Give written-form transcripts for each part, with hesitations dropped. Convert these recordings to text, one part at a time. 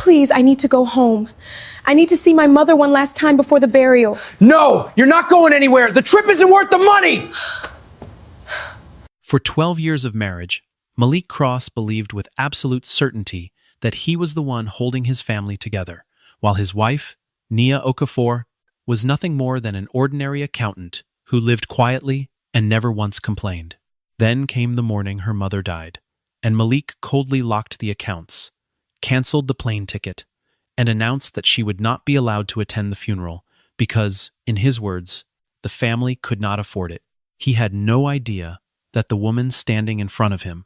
Please, I need to go home. I need to see my mother one last time before the burial. No, you're not going anywhere. The trip isn't worth the money. For 12 years of marriage, Malik Cross believed with absolute certainty that he was the one holding his family together, while his wife, Nia Okafor, was nothing more than an ordinary accountant who lived quietly and never once complained. Then came the morning her mother died, and Malik coldly locked the accounts, canceled the plane ticket, and announced that she would not be allowed to attend the funeral because, in his words, the family could not afford it. He had no idea that the woman standing in front of him,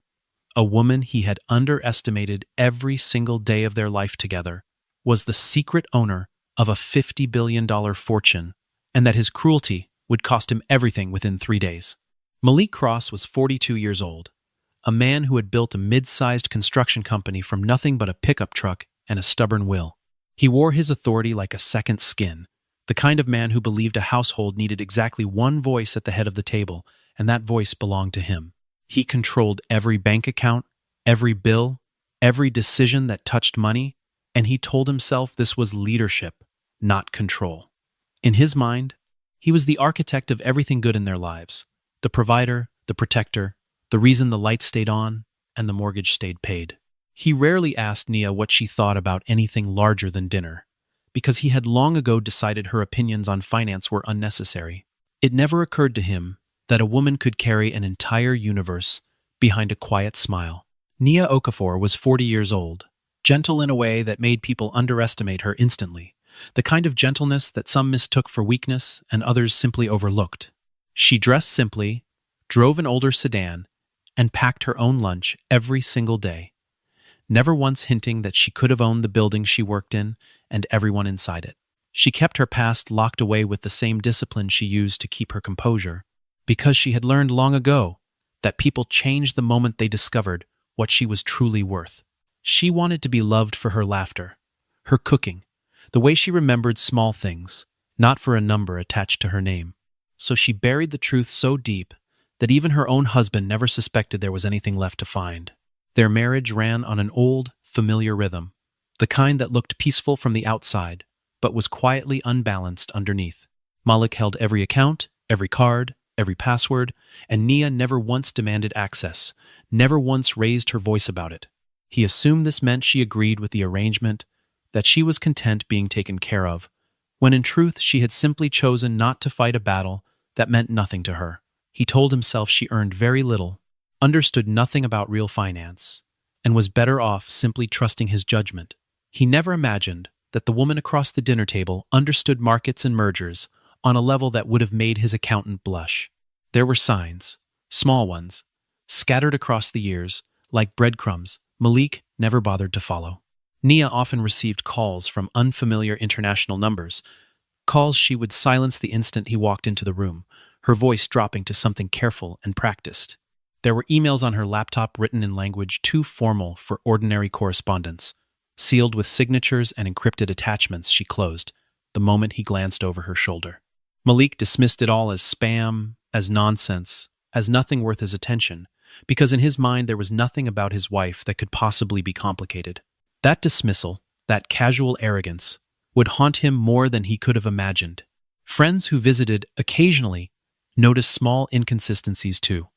a woman he had underestimated every single day of their life together, was the secret owner of a $50 billion fortune, and that his cruelty would cost him everything within 3 days. Malik Cross was 42 years old, a man who had built a mid-sized construction company from nothing but a pickup truck and a stubborn will. He wore his authority like a second skin, the kind of man who believed a household needed exactly one voice at the head of the table, and that voice belonged to him. He controlled every bank account, every bill, every decision that touched money, and he told himself this was leadership, not control. In his mind, he was the architect of everything good in their lives, the provider, the protector, the reason the lights stayed on, and the mortgage stayed paid. He rarely asked Nia what she thought about anything larger than dinner, because he had long ago decided her opinions on finance were unnecessary. It never occurred to him that a woman could carry an entire universe behind a quiet smile. Nia Okafor was 40 years old, gentle in a way that made people underestimate her instantly, the kind of gentleness that some mistook for weakness and others simply overlooked. She dressed simply, drove an older sedan, and packed her own lunch every single day, never once hinting that she could have owned the building she worked in and everyone inside it. She kept her past locked away with the same discipline she used to keep her composure, because she had learned long ago that people changed the moment they discovered what she was truly worth. She wanted to be loved for her laughter, her cooking, the way she remembered small things, not for a number attached to her name. So she buried the truth so deep that even her own husband never suspected there was anything left to find. Their marriage ran on an old, familiar rhythm, the kind that looked peaceful from the outside, but was quietly unbalanced underneath. Malik held every account, every card, every password, and Nia never once demanded access, never once raised her voice about it. He assumed this meant she agreed with the arrangement, that she was content being taken care of, when in truth she had simply chosen not to fight a battle that meant nothing to her. He told himself she earned very little, understood nothing about real finance, and was better off simply trusting his judgment. He never imagined that the woman across the dinner table understood markets and mergers on a level that would have made his accountant blush. There were signs, small ones, scattered across the years, like breadcrumbs Malik never bothered to follow. Nia often received calls from unfamiliar international numbers, calls she would silence the instant he walked into the room, her voice dropping to something careful and practiced. There were emails on her laptop written in language too formal for ordinary correspondence, sealed with signatures and encrypted attachments she closed the moment he glanced over her shoulder. Malik dismissed it all as spam, as nonsense, as nothing worth his attention, because in his mind there was nothing about his wife that could possibly be complicated. That dismissal, that casual arrogance, would haunt him more than he could have imagined. Friends who visited occasionally noticed small inconsistencies too,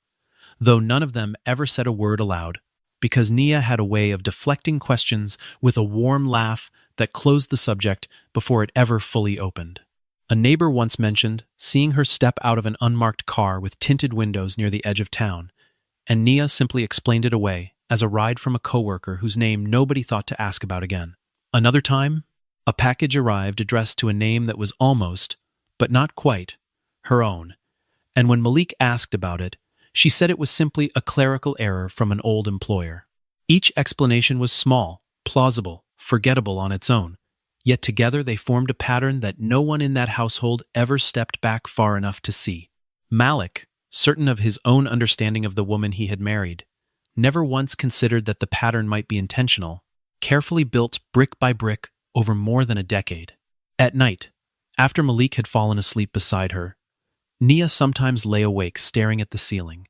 though none of them ever said a word aloud, because Nia had a way of deflecting questions with a warm laugh that closed the subject before it ever fully opened. A neighbor once mentioned seeing her step out of an unmarked car with tinted windows near the edge of town, and Nia simply explained it away as a ride from a coworker whose name nobody thought to ask about again. Another time, a package arrived addressed to a name that was almost, but not quite, her own, and when Malik asked about it, she said it was simply a clerical error from an old employer. Each explanation was small, plausible, forgettable on its own, yet together they formed a pattern that no one in that household ever stepped back far enough to see. Malik, certain of his own understanding of the woman he had married, never once considered that the pattern might be intentional, carefully built brick by brick over more than a decade. At night, after Malik had fallen asleep beside her, Nia sometimes lay awake staring at the ceiling,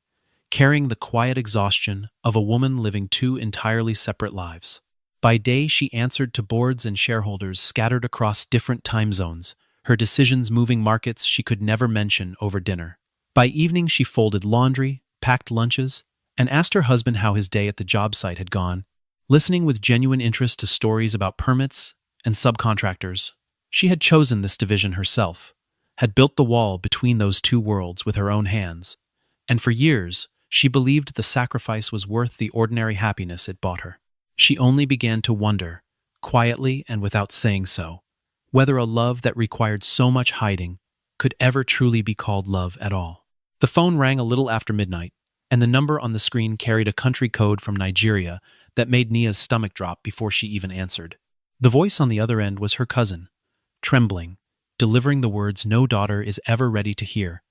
carrying the quiet exhaustion of a woman living two entirely separate lives. By day, she answered to boards and shareholders scattered across different time zones, her decisions moving markets she could never mention over dinner. By evening, she folded laundry, packed lunches, and asked her husband how his day at the job site had gone. Listening with genuine interest to stories about permits and subcontractors, she had chosen this division herself, had built the wall between those two worlds with her own hands, and for years she believed the sacrifice was worth the ordinary happiness it bought her. She only began to wonder, quietly and without saying so, whether a love that required so much hiding could ever truly be called love at all. The phone rang a little after midnight, and the number on the screen carried a country code from Nigeria that made Nia's stomach drop before she even answered. The voice on the other end was her cousin, trembling, delivering the words no daughter is ever ready to hear,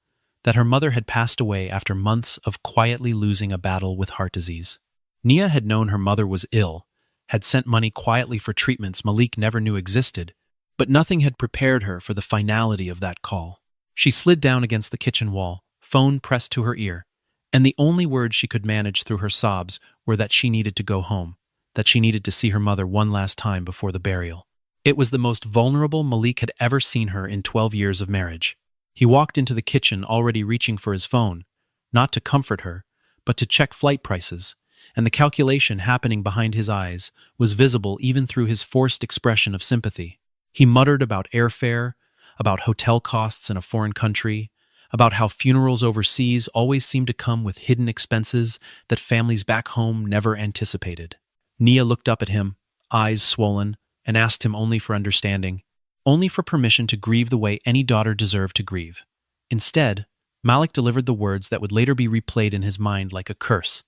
that her mother had passed away after months of quietly losing a battle with heart disease. Nia had known her mother was ill, had sent money quietly for treatments Malik never knew existed, but nothing had prepared her for the finality of that call. She slid down against the kitchen wall, phone pressed to her ear, and the only words she could manage through her sobs were that she needed to go home, that she needed to see her mother one last time before the burial. It was the most vulnerable Malik had ever seen her in 12 years of marriage. He walked into the kitchen already reaching for his phone, not to comfort her, but to check flight prices, and the calculation happening behind his eyes was visible even through his forced expression of sympathy. He muttered about airfare, about hotel costs in a foreign country, about how funerals overseas always seem to come with hidden expenses that families back home never anticipated. Nia looked up at him, eyes swollen, and asked him only for understanding, only for permission to grieve the way any daughter deserved to grieve. Instead, Malik delivered the words that would later be replayed in his mind like a curse,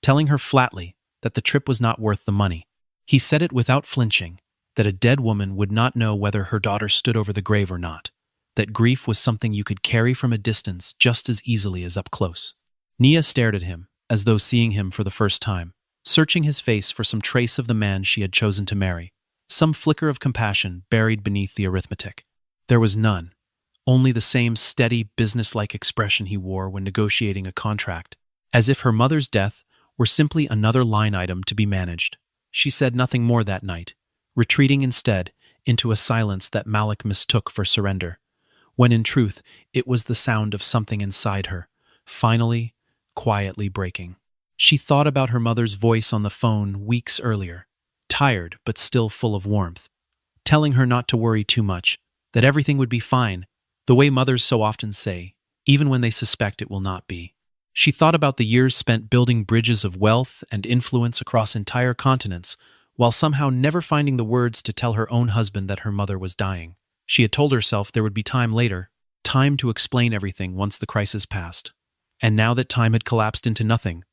telling her flatly that the trip was not worth the money. He said it without flinching, that a dead woman would not know whether her daughter stood over the grave or not, that grief was something you could carry from a distance just as easily as up close. Nia stared at him, as though seeing him for the first time, searching his face for some trace of the man she had chosen to marry, some flicker of compassion buried beneath the arithmetic. There was none, only the same steady, businesslike expression he wore when negotiating a contract, as if her mother's death were simply another line item to be managed. She said nothing more that night, retreating instead into a silence that Malik mistook for surrender, when in truth it was the sound of something inside her, finally, quietly breaking. She thought about her mother's voice on the phone weeks earlier, tired but still full of warmth, telling her not to worry too much, that everything would be fine, the way mothers so often say, even when they suspect it will not be. She thought about the years spent building bridges of wealth and influence across entire continents, while somehow never finding the words to tell her own husband that her mother was dying. She had told herself there would be time later, time to explain everything once the crisis passed. And now that time had collapsed into nothing,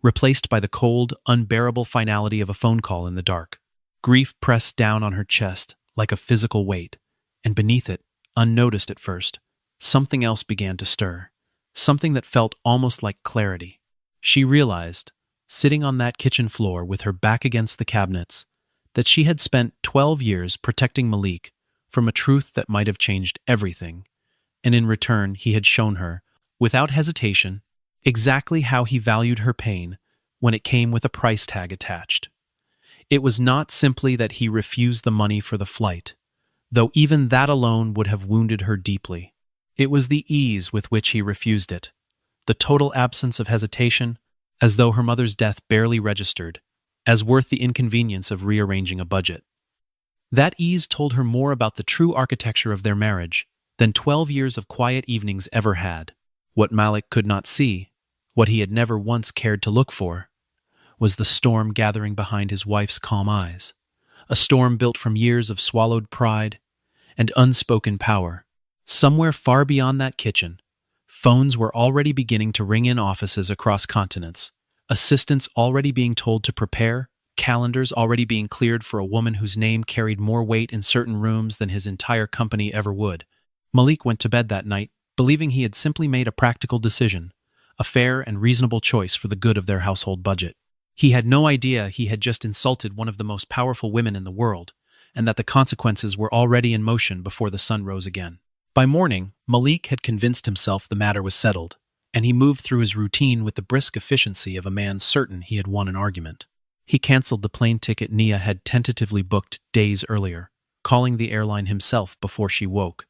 replaced by the cold, unbearable finality of a phone call in the dark. Grief pressed down on her chest like a physical weight, and beneath it, unnoticed at first, something else began to stir, something that felt almost like clarity. She realized, sitting on that kitchen floor with her back against the cabinets, that she had spent 12 years protecting Malik from a truth that might have changed everything, and in return he had shown her, without hesitation, exactly how he valued her pain when it came with a price tag attached. It was not simply that he refused the money for the flight, though even that alone would have wounded her deeply. It was the ease with which he refused it, the total absence of hesitation, as though her mother's death barely registered, as worth the inconvenience of rearranging a budget. That ease told her more about the true architecture of their marriage than 12 years of quiet evenings ever had. What Malik could not see, what he had never once cared to look for, was the storm gathering behind his wife's calm eyes, a storm built from years of swallowed pride and unspoken power. Somewhere far beyond that kitchen, phones were already beginning to ring in offices across continents, assistants already being told to prepare, calendars already being cleared for a woman whose name carried more weight in certain rooms than his entire company ever would. Malik went to bed that night, believing he had simply made a practical decision, a fair and reasonable choice for the good of their household budget. He had no idea he had just insulted one of the most powerful women in the world, and that the consequences were already in motion before the sun rose again. By morning, Malik had convinced himself the matter was settled, and he moved through his routine with the brisk efficiency of a man certain he had won an argument. He canceled the plane ticket Nia had tentatively booked days earlier, calling the airline himself before she woke,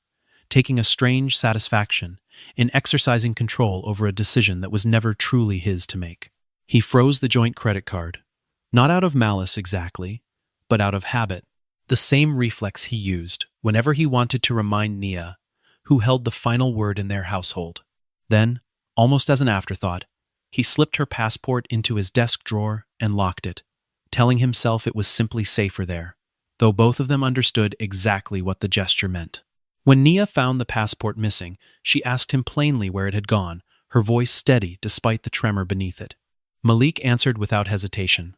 taking a strange satisfaction in exercising control over a decision that was never truly his to make. He froze the joint credit card, not out of malice exactly, but out of habit, the same reflex he used whenever he wanted to remind Nia who held the final word in their household. Then, almost as an afterthought, he slipped her passport into his desk drawer and locked it, telling himself it was simply safer there, though both of them understood exactly what the gesture meant. When Nia found the passport missing, she asked him plainly where it had gone, her voice steady despite the tremor beneath it. Malik answered without hesitation,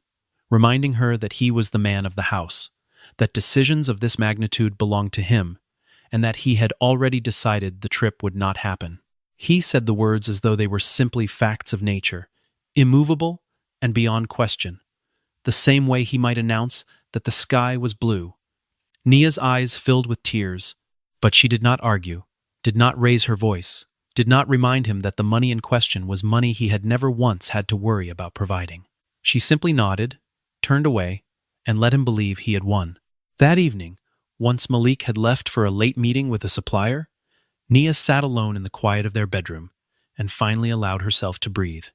reminding her that he was the man of the house, that decisions of this magnitude belonged to him, and that he had already decided the trip would not happen. He said the words as though they were simply facts of nature, immovable and beyond question, the same way he might announce that the sky was blue. Nia's eyes filled with tears, but she did not argue, did not raise her voice, did not remind him that the money in question was money he had never once had to worry about providing. She simply nodded, turned away, and let him believe he had won. That evening, once Malik had left for a late meeting with a supplier, Nia sat alone in the quiet of their bedroom and finally allowed herself to breathe.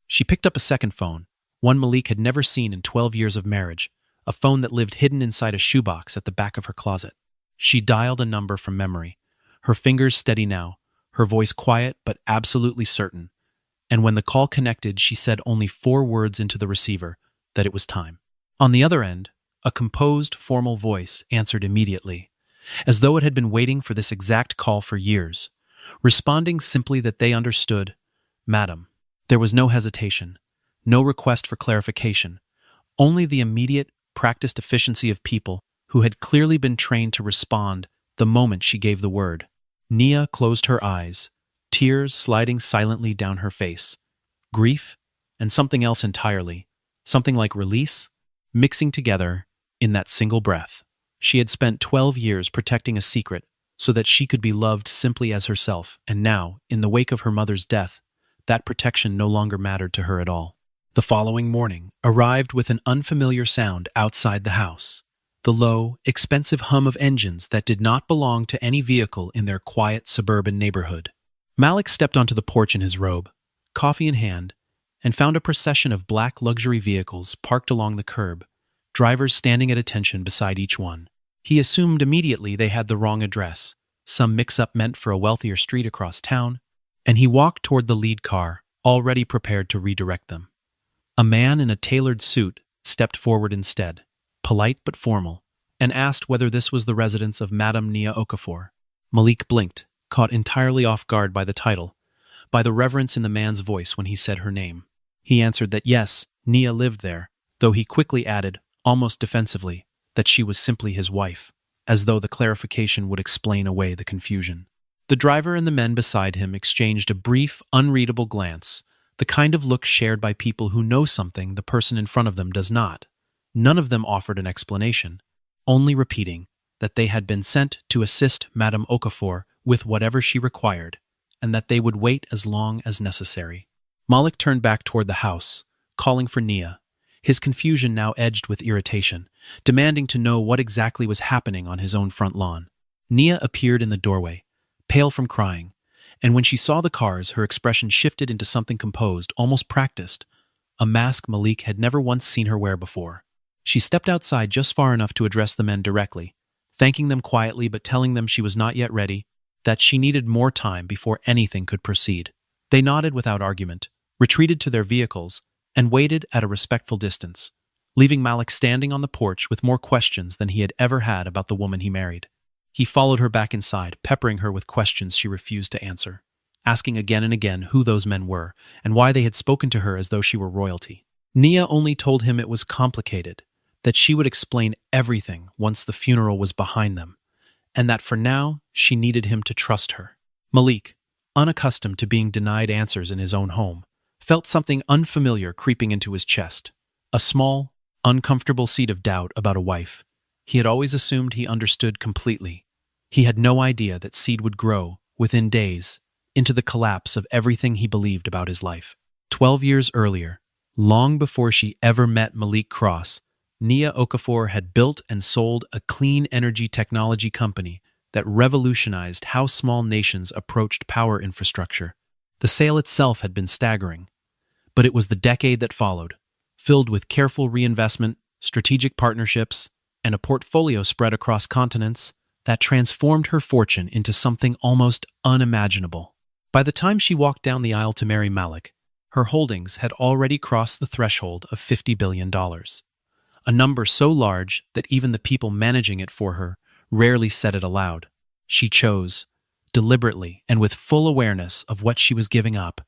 She picked up a second phone, one Malik had never seen in 12 years of marriage, a phone that lived hidden inside a shoebox at the back of her closet. She dialed a number from memory, her fingers steady now, her voice quiet but absolutely certain, and when the call connected, she said only 4 words into the receiver that it was time. On the other end, a composed, formal voice answered immediately, as though it had been waiting for this exact call for years, responding simply that they understood, "Madam." There was no hesitation, no request for clarification, only the immediate, practiced efficiency of people who had clearly been trained to respond the moment she gave the word. Nia closed her eyes, tears sliding silently down her face. Grief and something else entirely, something like release, mixing together in that single breath. She had spent 12 years protecting a secret so that she could be loved simply as herself, and now, in the wake of her mother's death, that protection no longer mattered to her at all. The following morning arrived with an unfamiliar sound outside the house, the low, expensive hum of engines that did not belong to any vehicle in their quiet suburban neighborhood. Malik stepped onto the porch in his robe, coffee in hand, and found a procession of black luxury vehicles parked along the curb, drivers standing at attention beside each one. He assumed immediately they had the wrong address, some mix-up meant for a wealthier street across town, and he walked toward the lead car, already prepared to redirect them. A man in a tailored suit stepped forward instead, polite but formal, and asked whether this was the residence of Madame Nia Okafor. Malik blinked, caught entirely off guard by the title, by the reverence in the man's voice when he said her name. He answered that yes, Nia lived there, though he quickly added, almost defensively, that she was simply his wife, as though the clarification would explain away the confusion. The driver and the men beside him exchanged a brief, unreadable glance, the kind of look shared by people who know something the person in front of them does not. None of them offered an explanation, only repeating that they had been sent to assist Madame Okafor with whatever she required, and that they would wait as long as necessary. Malik turned back toward the house, calling for Nia, his confusion now edged with irritation, demanding to know what exactly was happening on his own front lawn. Nia appeared in the doorway, pale from crying, and when she saw the cars, her expression shifted into something composed, almost practiced, a mask Malik had never once seen her wear before. She stepped outside just far enough to address the men directly, thanking them quietly but telling them she was not yet ready, that she needed more time before anything could proceed. They nodded without argument, retreated to their vehicles, and waited at a respectful distance, leaving Malik standing on the porch with more questions than he had ever had about the woman he married. He followed her back inside, peppering her with questions she refused to answer, asking again and again who those men were and why they had spoken to her as though she were royalty. Nia only told him it was complicated, that she would explain everything once the funeral was behind them, and that for now she needed him to trust her. Malik, unaccustomed to being denied answers in his own home, felt something unfamiliar creeping into his chest, a small, uncomfortable seed of doubt about a wife. He had always assumed he understood completely. He had no idea that seed would grow, within days, into the collapse of everything he believed about his life. 12 years earlier, Long before she ever met Malik Cross, Nia Okafor had built and sold a clean energy technology company that revolutionized how small nations approached power infrastructure. The sale itself had been staggering, but it was the decade that followed, filled with careful reinvestment, strategic partnerships, and a portfolio spread across continents that transformed her fortune into something almost unimaginable. By the time she walked down the aisle to marry Malik, her holdings had already crossed the threshold of $50 billion, a number so large that even the people managing it for her rarely said it aloud. She chose, deliberately and with full awareness of what she was giving up,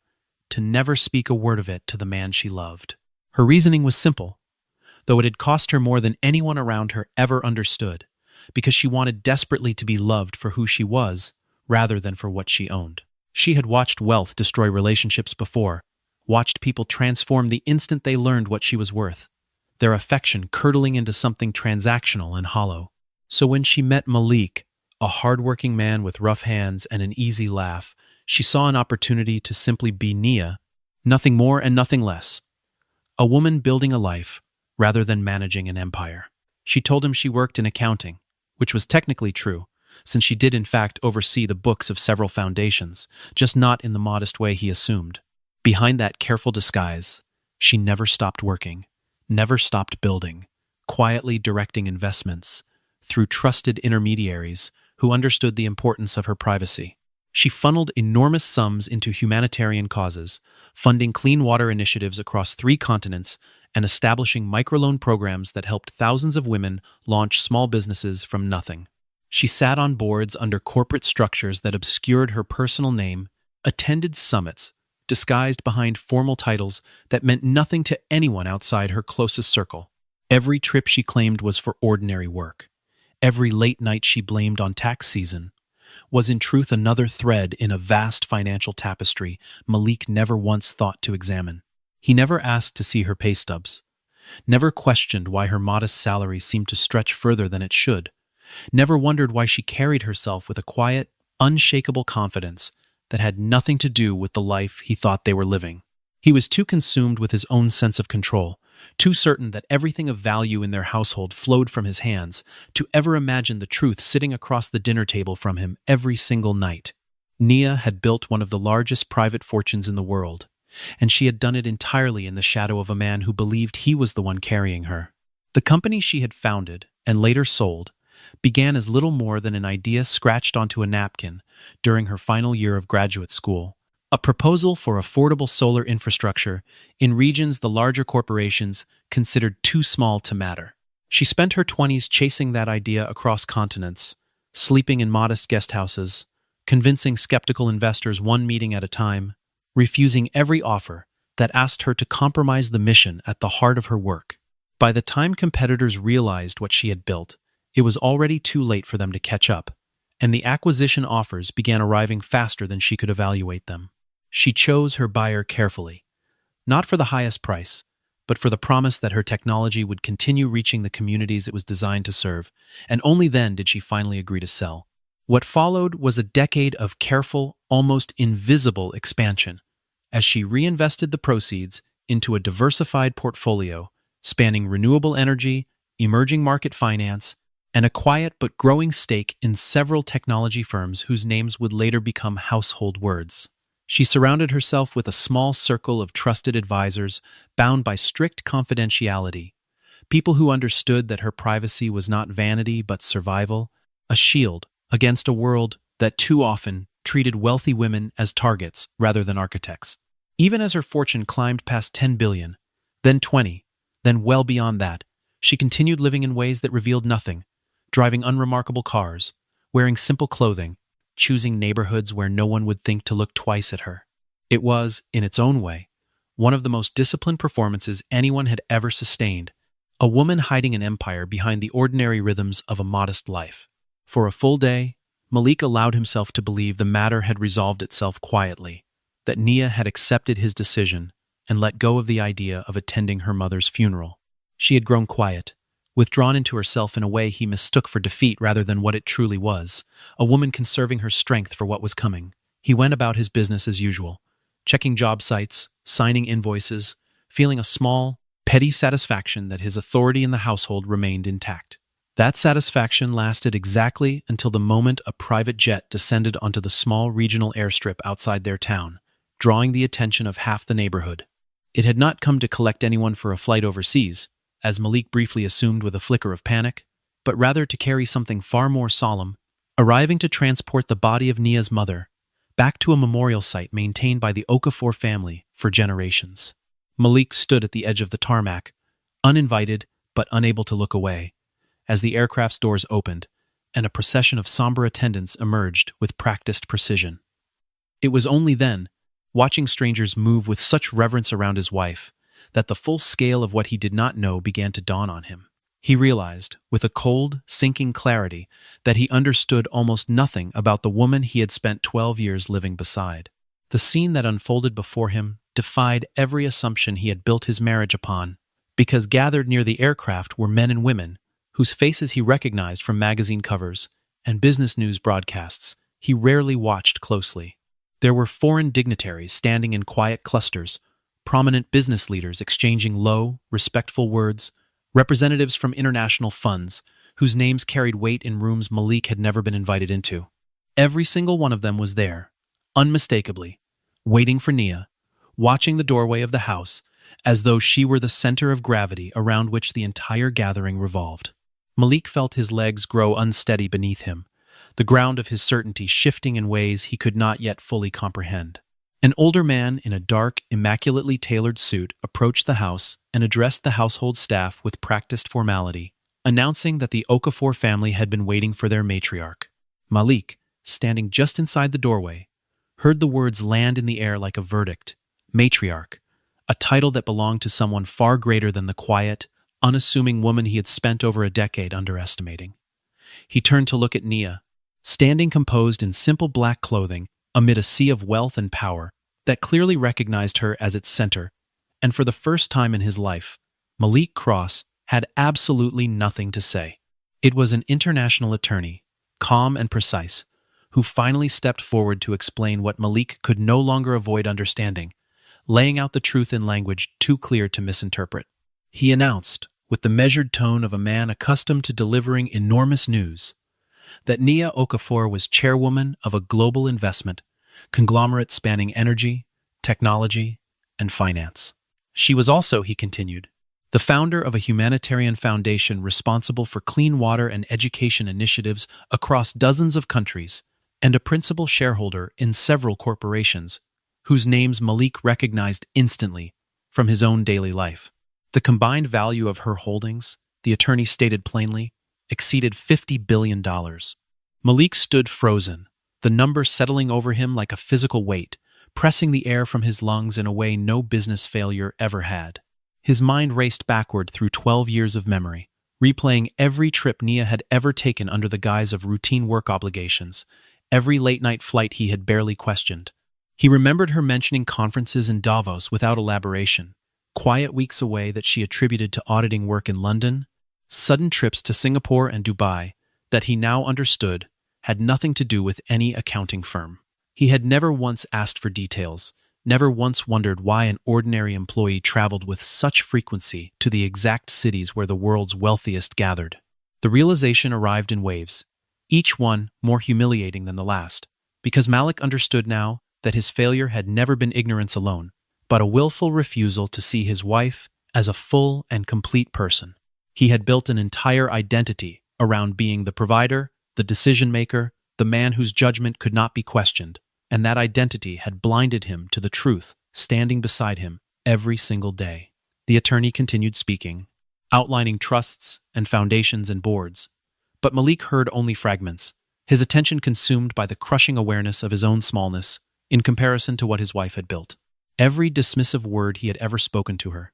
to never speak a word of it to the man she loved. Her reasoning was simple, though it had cost her more than anyone around her ever understood, because she wanted desperately to be loved for who she was, rather than for what she owned. She had watched wealth destroy relationships before, watched people transform the instant they learned what she was worth, their affection curdling into something transactional and hollow. So when she met Malik, a hard-working man with rough hands and an easy laugh, she saw an opportunity to simply be Nia, nothing more and nothing less. A woman building a life, rather than managing an empire. She told him she worked in accounting, which was technically true, since she did in fact oversee the books of several foundations, just not in the modest way he assumed. Behind that careful disguise, she never stopped working, never stopped building, quietly directing investments, through trusted intermediaries who understood the importance of her privacy. She funneled enormous sums into humanitarian causes, funding clean water initiatives across 3 continents and establishing microloan programs that helped thousands of women launch small businesses from nothing. She sat on boards under corporate structures that obscured her personal name, attended summits disguised behind formal titles that meant nothing to anyone outside her closest circle. Every trip she claimed was for ordinary work. Every late night she blamed on tax season was in truth another thread in a vast financial tapestry Malik never once thought to examine. He never asked to see her pay stubs, never questioned why her modest salary seemed to stretch further than it should, never wondered why she carried herself with a quiet, unshakable confidence that had nothing to do with the life he thought they were living. He was too consumed with his own sense of control, too certain that everything of value in their household flowed from his hands, to ever imagine the truth sitting across the dinner table from him every single night. Nia had built one of the largest private fortunes in the world, and she had done it entirely in the shadow of a man who believed he was the one carrying her. The company she had founded, and later sold, began as little more than an idea scratched onto a napkin during her final year of graduate school. A proposal for affordable solar infrastructure in regions the larger corporations considered too small to matter. She spent her 20s chasing that idea across continents, sleeping in modest guest houses, convincing skeptical investors one meeting at a time, refusing every offer that asked her to compromise the mission at the heart of her work. By the time competitors realized what she had built, it was already too late for them to catch up, and the acquisition offers began arriving faster than she could evaluate them. She chose her buyer carefully, not for the highest price, but for the promise that her technology would continue reaching the communities it was designed to serve, and only then did she finally agree to sell. What followed was a decade of careful, almost invisible expansion, as she reinvested the proceeds into a diversified portfolio spanning renewable energy, emerging market finance, and a quiet but growing stake in several technology firms whose names would later become household words. She surrounded herself with a small circle of trusted advisors bound by strict confidentiality, people who understood that her privacy was not vanity but survival, a shield against a world that too often treated wealthy women as targets rather than architects. Even as her fortune climbed past 10 billion, then 20, then well beyond that, she continued living in ways that revealed nothing, driving unremarkable cars, wearing simple clothing, choosing neighborhoods where no one would think to look twice at her. It was, in its own way, one of the most disciplined performances anyone had ever sustained, a woman hiding an empire behind the ordinary rhythms of a modest life. For a full day, Malik allowed himself to believe the matter had resolved itself quietly, that Nia had accepted his decision and let go of the idea of attending her mother's funeral. She had grown quiet, withdrawn into herself in a way he mistook for defeat rather than what it truly was, a woman conserving her strength for what was coming. He went about his business as usual, checking job sites, signing invoices, feeling a small, petty satisfaction that his authority in the household remained intact. That satisfaction lasted exactly until the moment a private jet descended onto the small regional airstrip outside their town, drawing the attention of half the neighborhood. It had not come to collect anyone for a flight overseas, as Malik briefly assumed with a flicker of panic, but rather to carry something far more solemn, arriving to transport the body of Nia's mother back to a memorial site maintained by the Okafor family for generations. Malik stood at the edge of the tarmac, uninvited but unable to look away, as the aircraft's doors opened and a procession of somber attendants emerged with practiced precision. It was only then, watching strangers move with such reverence around his wife, that the full scale of what he did not know began to dawn on him. He realized, with a cold, sinking clarity, that he understood almost nothing about the woman he had spent 12 years living beside. The scene that unfolded before him defied every assumption he had built his marriage upon, because gathered near the aircraft were men and women whose faces he recognized from magazine covers and business news broadcasts he rarely watched closely. There were foreign dignitaries standing in quiet clusters, prominent business leaders exchanging low, respectful words, representatives from international funds whose names carried weight in rooms Malik had never been invited into. Every single one of them was there, unmistakably, waiting for Nia, watching the doorway of the house as though she were the center of gravity around which the entire gathering revolved. Malik felt his legs grow unsteady beneath him, the ground of his certainty shifting in ways he could not yet fully comprehend. An older man in a dark, immaculately tailored suit approached the house and addressed the household staff with practiced formality, announcing that the Okafor family had been waiting for their matriarch. Malik, standing just inside the doorway, heard the words land in the air like a verdict. Matriarch, a title that belonged to someone far greater than the quiet, unassuming woman he had spent over a decade underestimating. He turned to look at Nia, standing composed in simple black clothing amid a sea of wealth and power that clearly recognized her as its center, and for the first time in his life, Malik Cross had absolutely nothing to say. It was an international attorney, calm and precise, who finally stepped forward to explain what Malik could no longer avoid understanding, laying out the truth in language too clear to misinterpret. He announced, with the measured tone of a man accustomed to delivering enormous news, that Nia Okafor was chairwoman of a global investment conglomerate spanning energy, technology, and finance. She was also, he continued, the founder of a humanitarian foundation responsible for clean water and education initiatives across dozens of countries, and a principal shareholder in several corporations, whose names Malik recognized instantly from his own daily life. The combined value of her holdings, the attorney stated plainly, exceeded $50 billion. Malik stood frozen, the number settling over him like a physical weight, pressing the air from his lungs in a way no business failure ever had. His mind raced backward through 12 years of memory, replaying every trip Nia had ever taken under the guise of routine work obligations, every late-night flight he had barely questioned. He remembered her mentioning conferences in Davos without elaboration, quiet weeks away that she attributed to auditing work in London, sudden trips to Singapore and Dubai that he now understood had nothing to do with any accounting firm. He had never once asked for details, never once wondered why an ordinary employee traveled with such frequency to the exact cities where the world's wealthiest gathered. The realization arrived in waves, each one more humiliating than the last, because Malik understood now that his failure had never been ignorance alone, but a willful refusal to see his wife as a full and complete person. He had built an entire identity around being the provider, the decision-maker, the man whose judgment could not be questioned, and that identity had blinded him to the truth standing beside him every single day. The attorney continued speaking, outlining trusts and foundations and boards, but Malik heard only fragments, his attention consumed by the crushing awareness of his own smallness in comparison to what his wife had built. Every dismissive word he had ever spoken to her,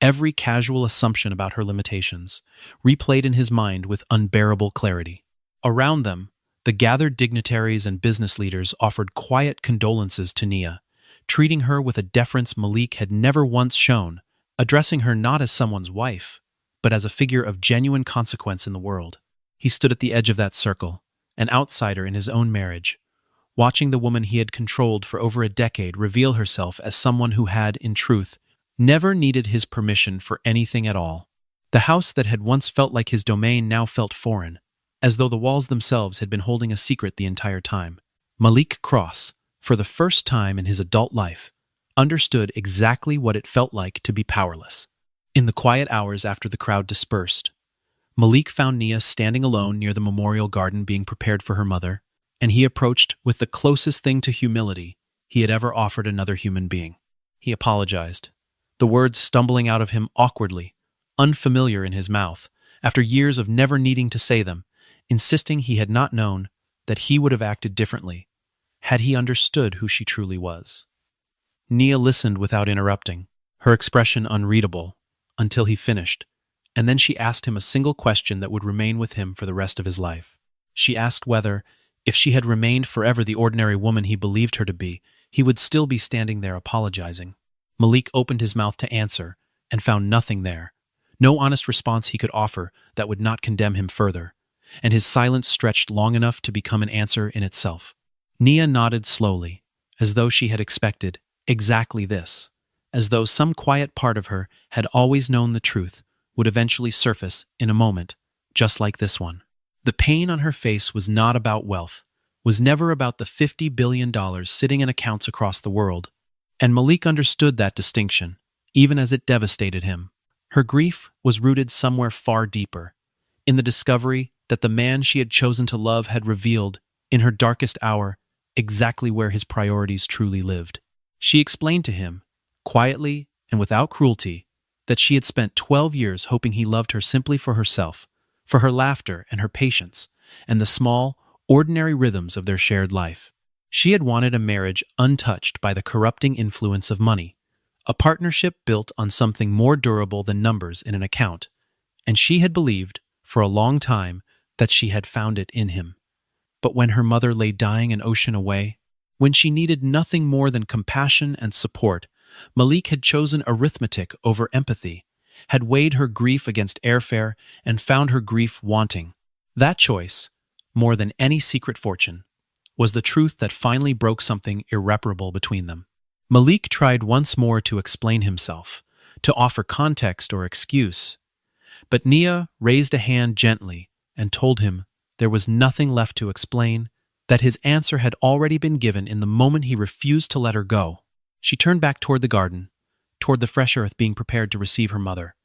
every casual assumption about her limitations, replayed in his mind with unbearable clarity. Around them, the gathered dignitaries and business leaders offered quiet condolences to Nia, treating her with a deference Malik had never once shown, addressing her not as someone's wife, but as a figure of genuine consequence in the world. He stood at the edge of that circle, an outsider in his own marriage, watching the woman he had controlled for over a decade reveal herself as someone who had, in truth, never needed his permission for anything at all. The house that had once felt like his domain now felt foreign, as though the walls themselves had been holding a secret the entire time. Malik Cross, for the first time in his adult life, understood exactly what it felt like to be powerless. In the quiet hours after the crowd dispersed, Malik found Nia standing alone near the memorial garden being prepared for her mother, and he approached with the closest thing to humility he had ever offered another human being. He apologized, the words stumbling out of him awkwardly, unfamiliar in his mouth, after years of never needing to say them, insisting he had not known that he would have acted differently had he understood who she truly was. Nia listened without interrupting, her expression unreadable, until he finished, and then she asked him a single question that would remain with him for the rest of his life. She asked whether, if she had remained forever the ordinary woman he believed her to be, he would still be standing there apologizing. Malik opened his mouth to answer, and found nothing there, no honest response he could offer that would not condemn him further, and his silence stretched long enough to become an answer in itself. Nia nodded slowly, as though she had expected exactly this, as though some quiet part of her had always known the truth would eventually surface in a moment, just like this one. The pain on her face was not about wealth, was never about the $50 billion sitting in accounts across the world, and Malik understood that distinction, even as it devastated him. Her grief was rooted somewhere far deeper, in the discovery that the man she had chosen to love had revealed, in her darkest hour, exactly where his priorities truly lived. She explained to him, quietly and without cruelty, that she had spent 12 years hoping he loved her simply for herself, for her laughter and her patience, and the small, ordinary rhythms of their shared life. She had wanted a marriage untouched by the corrupting influence of money, a partnership built on something more durable than numbers in an account, and she had believed, for a long time, that she had found it in him. But when her mother lay dying an ocean away, when she needed nothing more than compassion and support, Malik had chosen arithmetic over empathy, had weighed her grief against airfare, and found her grief wanting. That choice, more than any secret fortune, was the truth that finally broke something irreparable between them. Malik tried once more to explain himself, to offer context or excuse, but Nia raised a hand gently and told him there was nothing left to explain, that his answer had already been given in the moment he refused to let her go. She turned back toward the garden, toward the fresh earth being prepared to receive her mother,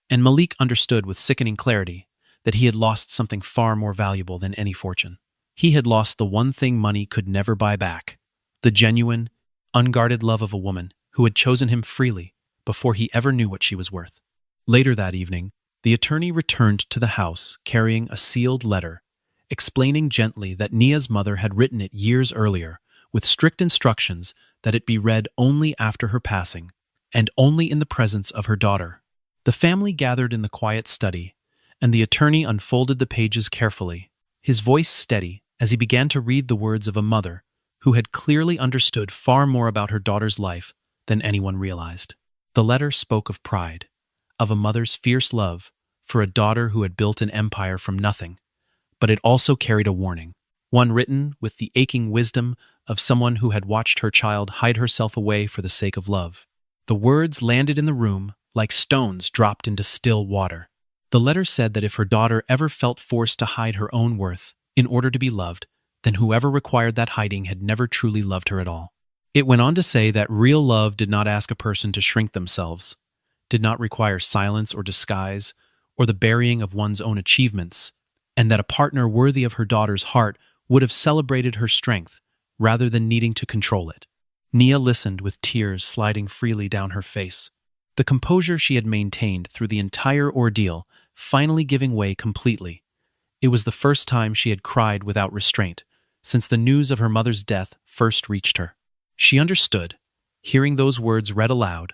and Malik understood with sickening clarity that he had lost something far more valuable than any fortune. He had lost the one thing money could never buy back, the genuine, unguarded love of a woman who had chosen him freely before he ever knew what she was worth. Later that evening, the attorney returned to the house carrying a sealed letter, explaining gently that Nia's mother had written it years earlier, with strict instructions that it be read only after her passing, and only in the presence of her daughter. The family gathered in the quiet study, and the attorney unfolded the pages carefully, his voice steady as he began to read the words of a mother who had clearly understood far more about her daughter's life than anyone realized. The letter spoke of pride, of a mother's fierce love for a daughter who had built an empire from nothing, but it also carried a warning, one written with the aching wisdom of someone who had watched her child hide herself away for the sake of love. The words landed in the room like stones dropped into still water. The letter said that if her daughter ever felt forced to hide her own worth in order to be loved, then whoever required that hiding had never truly loved her at all. It went on to say that real love did not ask a person to shrink themselves, did not require silence or disguise, or the burying of one's own achievements, and that a partner worthy of her daughter's heart would have celebrated her strength rather than needing to control it. Nia listened with tears sliding freely down her face, the composure she had maintained through the entire ordeal finally giving way completely. It was the first time she had cried without restraint since the news of her mother's death first reached her. She understood, hearing those words read aloud,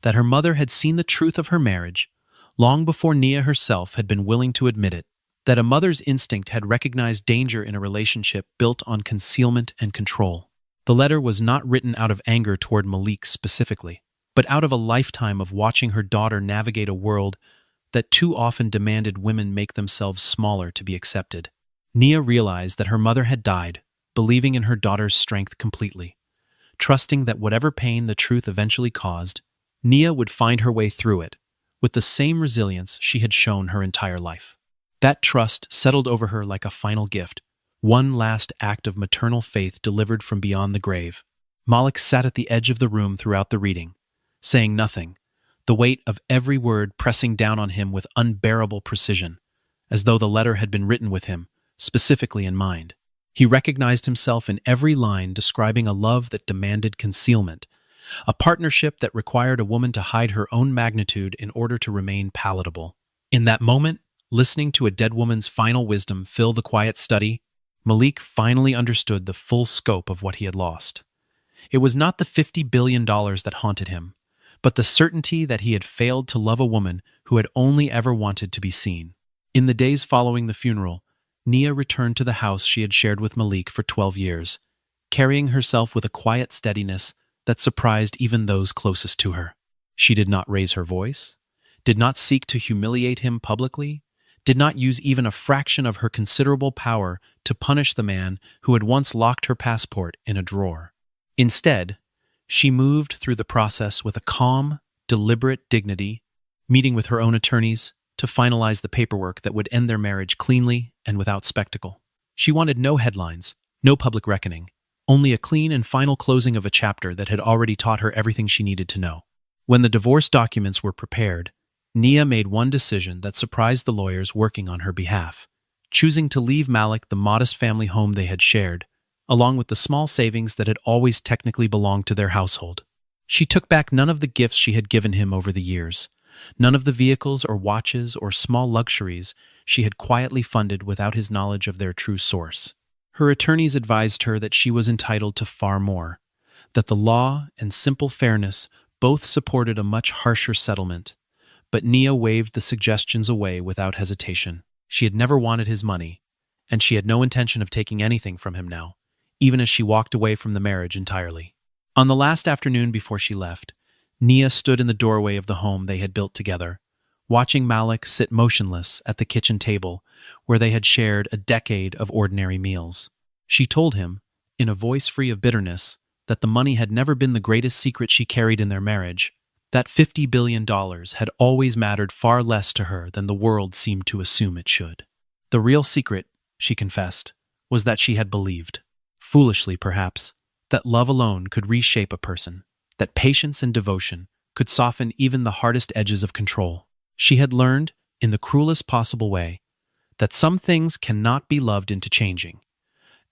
that her mother had seen the truth of her marriage long before Nia herself had been willing to admit it, that a mother's instinct had recognized danger in a relationship built on concealment and control. The letter was not written out of anger toward Malik specifically, but out of a lifetime of watching her daughter navigate a world that too often demanded women make themselves smaller to be accepted. Nia realized that her mother had died, believing in her daughter's strength completely, trusting that whatever pain the truth eventually caused, Nia would find her way through it, with the same resilience she had shown her entire life. That trust settled over her like a final gift, one last act of maternal faith delivered from beyond the grave. Malik sat at the edge of the room throughout the reading, saying nothing, the weight of every word pressing down on him with unbearable precision, as though the letter had been written with him, specifically in mind. He recognized himself in every line describing a love that demanded concealment, a partnership that required a woman to hide her own magnitude in order to remain palatable. In that moment, listening to a dead woman's final wisdom fill the quiet study, Malik finally understood the full scope of what he had lost. It was not the $50 billion that haunted him, but the certainty that he had failed to love a woman who had only ever wanted to be seen. In the days following the funeral, Nia returned to the house she had shared with Malik for 12 years, carrying herself with a quiet steadiness that surprised even those closest to her. She did not raise her voice, did not seek to humiliate him publicly, did not use even a fraction of her considerable power to punish the man who had once locked her passport in a drawer. Instead, she moved through the process with a calm, deliberate dignity, meeting with her own attorneys to finalize the paperwork that would end their marriage cleanly and without spectacle. She wanted no headlines, no public reckoning, only a clean and final closing of a chapter that had already taught her everything she needed to know. When the divorce documents were prepared, Nia made one decision that surprised the lawyers working on her behalf, choosing to leave Malik the modest family home they had shared, along with the small savings that had always technically belonged to their household. She took back none of the gifts she had given him over the years, none of the vehicles or watches or small luxuries she had quietly funded without his knowledge of their true source. Her attorneys advised her that she was entitled to far more, that the law and simple fairness both supported a much harsher settlement. But Nia waved the suggestions away without hesitation. She had never wanted his money, and she had no intention of taking anything from him now, even as she walked away from the marriage entirely. On the last afternoon before she left, Nia stood in the doorway of the home they had built together, watching Malik sit motionless at the kitchen table where they had shared a decade of ordinary meals. She told him, in a voice free of bitterness, that the money had never been the greatest secret she carried in their marriage, that $50 billion had always mattered far less to her than the world seemed to assume it should. The real secret, she confessed, was that she had believed, foolishly perhaps, that love alone could reshape a person, that patience and devotion could soften even the hardest edges of control. She had learned, in the cruelest possible way, that some things cannot be loved into changing,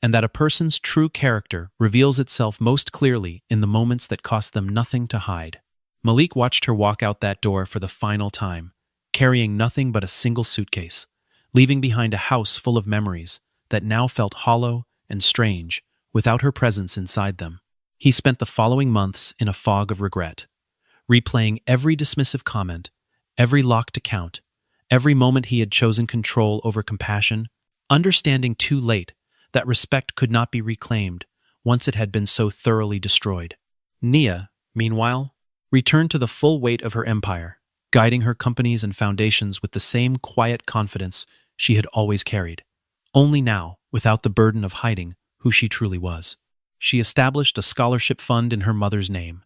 and that a person's true character reveals itself most clearly in the moments that cost them nothing to hide. Malik watched her walk out that door for the final time, carrying nothing but a single suitcase, leaving behind a house full of memories that now felt hollow and strange without her presence inside them. He spent the following months in a fog of regret, replaying every dismissive comment, every locked account, every moment he had chosen control over compassion, understanding too late that respect could not be reclaimed once it had been so thoroughly destroyed. Nia, meanwhile, returned to the full weight of her empire, guiding her companies and foundations with the same quiet confidence she had always carried, only now without the burden of hiding who she truly was. She established a scholarship fund in her mother's name,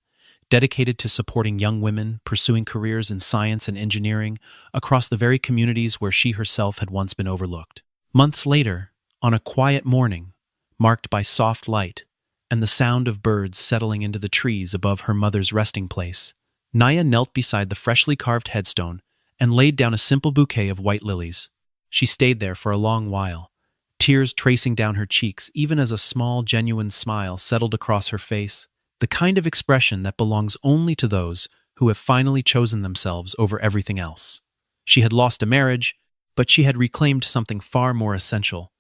dedicated to supporting young women pursuing careers in science and engineering across the very communities where she herself had once been overlooked. Months later, on a quiet morning, marked by soft light and the sound of birds settling into the trees above her mother's resting place, Nia knelt beside the freshly carved headstone and laid down a simple bouquet of white lilies. She stayed there for a long while, tears tracing down her cheeks even as a small, genuine smile settled across her face, the kind of expression that belongs only to those who have finally chosen themselves over everything else. She had lost a marriage, but she had reclaimed something far more essential,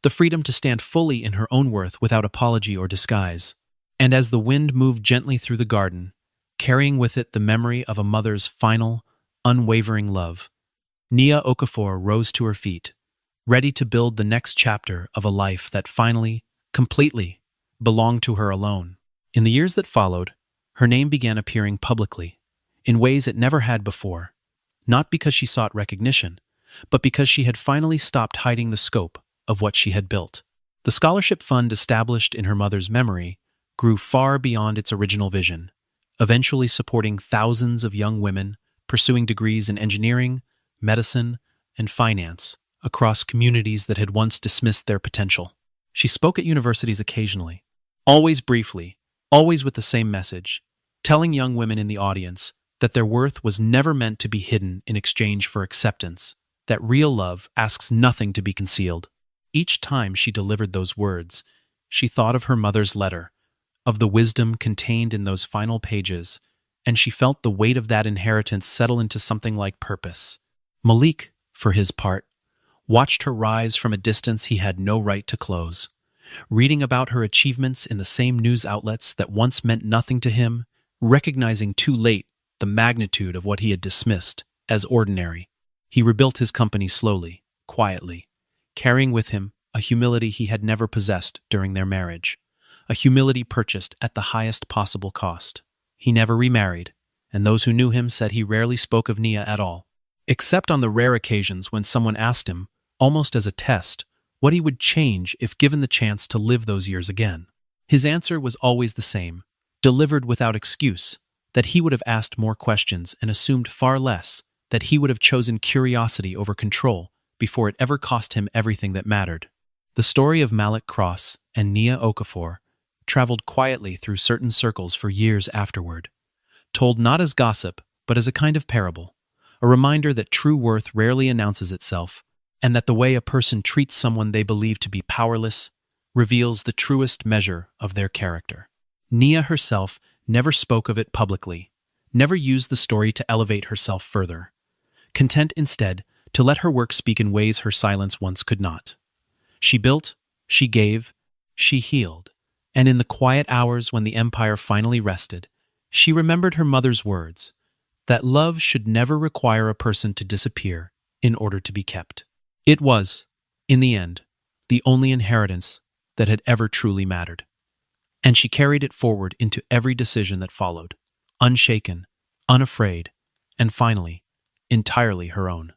the freedom to stand fully in her own worth without apology or disguise. And as the wind moved gently through the garden, carrying with it the memory of a mother's final, unwavering love, Nia Okafor rose to her feet, ready to build the next chapter of a life that finally, completely, belonged to her alone. In the years that followed, her name began appearing publicly, in ways it never had before, not because she sought recognition, but because she had finally stopped hiding the scope of what she had built. The scholarship fund established in her mother's memory grew far beyond its original vision, eventually supporting thousands of young women pursuing degrees in engineering, medicine, and finance across communities that had once dismissed their potential. She spoke at universities occasionally, always briefly, always with the same message, telling young women in the audience that their worth was never meant to be hidden in exchange for acceptance, that real love asks nothing to be concealed. Each time she delivered those words, she thought of her mother's letter, of the wisdom contained in those final pages, and she felt the weight of that inheritance settle into something like purpose. Malik, for his part, watched her rise from a distance he had no right to close. Reading about her achievements in the same news outlets that once meant nothing to him, recognizing too late the magnitude of what he had dismissed as ordinary, he rebuilt his company slowly, quietly, carrying with him a humility he had never possessed during their marriage, a humility purchased at the highest possible cost. He never remarried, and those who knew him said he rarely spoke of Nia at all, except on the rare occasions when someone asked him, almost as a test, what he would change if given the chance to live those years again. His answer was always the same, delivered without excuse, that he would have asked more questions and assumed far less, that he would have chosen curiosity over control before it ever cost him everything that mattered. The story of Malik Cross and Nia Okafor traveled quietly through certain circles for years afterward, told not as gossip, but as a kind of parable, a reminder that true worth rarely announces itself, and that the way a person treats someone they believe to be powerless reveals the truest measure of their character. Nia herself never spoke of it publicly, never used the story to elevate herself further, content instead to let her work speak in ways her silence once could not. She built, she gave, she healed, and in the quiet hours when the empire finally rested, she remembered her mother's words, that love should never require a person to disappear in order to be kept. It was, in the end, the only inheritance that had ever truly mattered. And she carried it forward into every decision that followed, unshaken, unafraid, and finally, entirely her own.